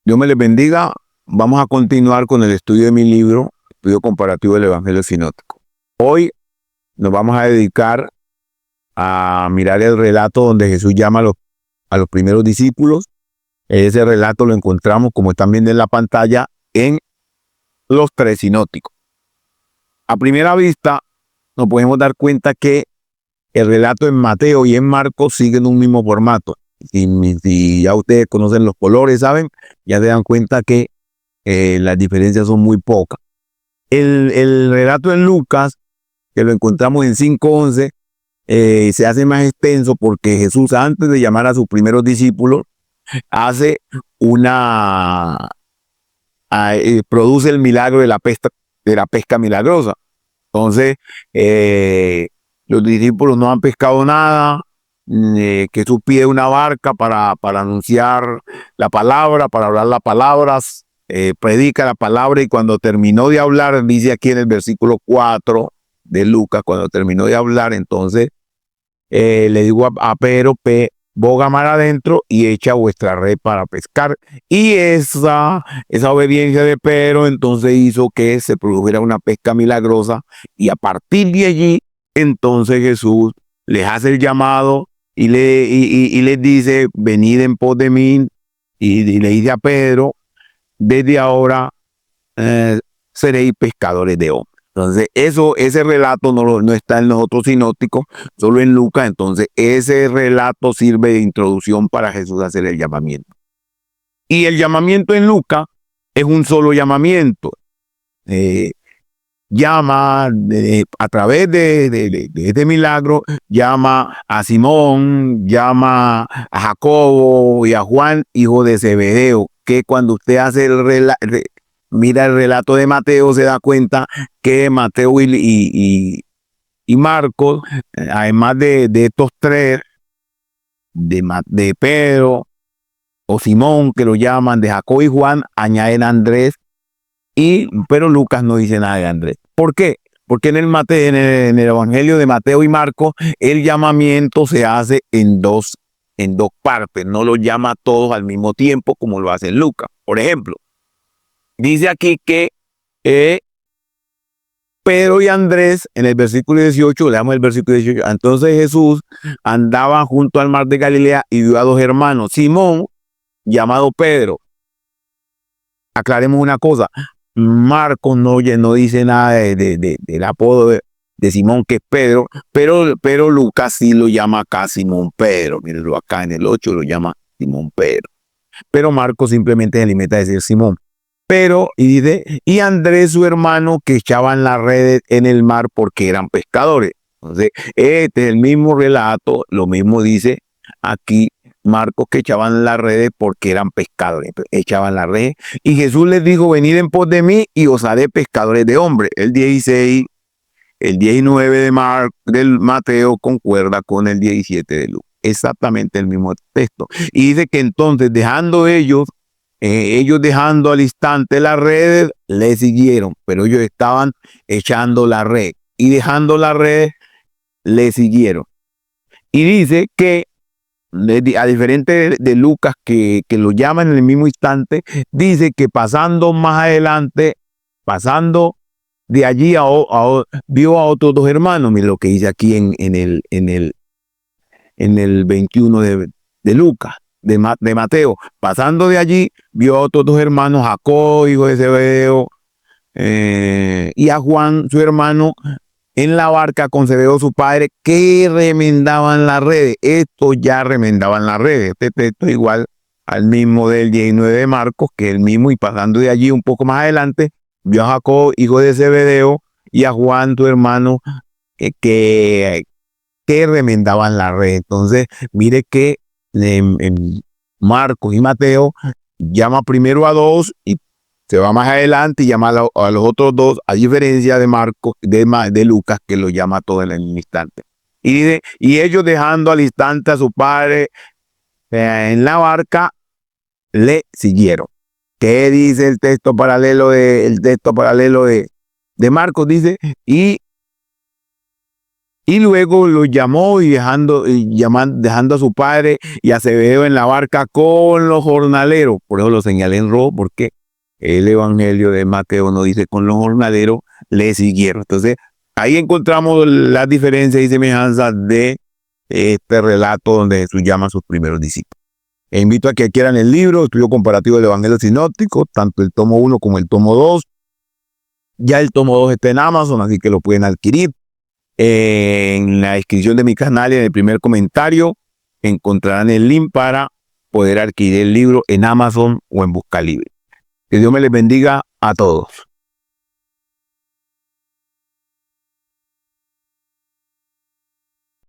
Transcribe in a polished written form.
Dios me les bendiga. Vamos a continuar con el estudio de mi libro, Estudio Comparativo del Evangelio Sinóptico. Hoy nos vamos a dedicar a mirar el relato donde Jesús llama a los primeros discípulos. Ese relato lo encontramos, como están viendo en la pantalla, en los tres sinópticos. A primera vista, nos podemos dar cuenta que el relato en Mateo y en Marcos siguen un mismo formato. Si ya ustedes conocen los colores, ¿saben? Ya se dan cuenta que las diferencias son muy pocas. El relato en Lucas, que lo encontramos en 5:11, se hace más extenso porque Jesús, antes de llamar a sus primeros discípulos, hace produce el milagro de la pesca milagrosa. Entonces, los discípulos no han pescado nada. Jesús pide una barca para anunciar la palabra, para hablar las palabras, predica la palabra, y cuando terminó de hablar, dice aquí en el versículo 4 de Lucas, cuando terminó de hablar, entonces le digo a Pedro: boga mar adentro y echa vuestra red para pescar. Y esa obediencia de Pedro entonces hizo que se produjera una pesca milagrosa, y a partir de allí entonces Jesús les hace el llamado y les dice: venid en pos de mí, y le dice a Pedro: desde ahora seréis pescadores de hombres. Entonces, ese relato no está en los otros sinópticos, solo en Lucas. Entonces, ese relato sirve de introducción para Jesús hacer el llamamiento. Y el llamamiento en Lucas es un solo llamamiento. Llama a través de este milagro, llama a Simón, llama a Jacobo y a Juan, hijo de Zebedeo, que cuando usted hace mira el relato de Mateo, se da cuenta que Mateo y Marcos, además de estos tres, de Pedro o Simón, que lo llaman, de Jacobo y Juan, añaden a Andrés, pero Lucas no dice nada de Andrés. ¿Por qué? Porque en el Evangelio de Mateo y Marcos, el llamamiento se hace en dos partes, no lo llama a todos al mismo tiempo como lo hace Lucas. Por ejemplo, dice aquí que Pedro y Andrés, en el versículo 18, leamos el versículo 18. Entonces Jesús andaba junto al mar de Galilea y vio a dos hermanos, Simón, llamado Pedro. Aclaremos una cosa: Marcos no dice nada del apodo de Simón, que es Pedro, pero Lucas sí lo llama acá Simón Pedro. Mírenlo acá en el 8, lo llama Simón Pedro. Pero Marcos simplemente se limita a decir Simón. Pero, y dice, y Andrés, su hermano, que echaban las redes en el mar porque eran pescadores. Entonces, este es el mismo relato, lo mismo dice aquí Marcos, que echaban las redes porque eran pescadores, echaban las redes. Y Jesús les dijo: venid en pos de mí y os haré pescadores de hombres. El 16, el 19 del Mateo concuerda con el 17 de Lucas. Exactamente el mismo texto. Y dice que entonces, ellos dejando al instante las redes, le siguieron, pero ellos estaban echando la red, y dejando la red, le siguieron. Y dice que, a diferente de Lucas, que lo llama en el mismo instante, dice que pasando más adelante, pasando de allí vio a otros dos hermanos. Mira lo que dice aquí en el 21 de Lucas, de Mateo. Pasando de allí, vio a otros dos hermanos, Jacobo, hijo de Zebedeo, y a Juan, su hermano, en la barca con Zebedeo, su padre, que remendaban las redes. Estos ya remendaban las redes. Este texto es igual al mismo del 19 de Marcos, que es el mismo. Y pasando de allí un poco más adelante, vio a Jacobo, hijo de Zebedeo, y a Juan, su hermano, que remendaban la red. Entonces, mire que en Marcos y Mateo llama primero a dos y se va más adelante y llama a los otros dos, a diferencia de Marcos, de Lucas, que lo llama todo en el instante. Y dice: y ellos, dejando al instante a su padre en la barca, le siguieron. ¿Qué dice el texto paralelo de Marcos? Dice: y Y luego lo llamó y dejando a su padre y a Zebedeo en la barca con los jornaleros. Por eso lo señalé en rojo, porque el Evangelio de Mateo nos dice con los jornaleros le siguieron. Entonces, ahí encontramos las diferencias y semejanzas de este relato donde Jesús llama a sus primeros discípulos. E invito a que adquieran el libro, Estudio Comparativo del Evangelio Sinóptico, tanto el tomo 1 como el tomo 2. Ya el tomo 2 está en Amazon, así que lo pueden adquirir. En la descripción de mi canal y en el primer comentario encontrarán el link para poder adquirir el libro en Amazon o en Busca Libre. Que Dios me les bendiga a todos.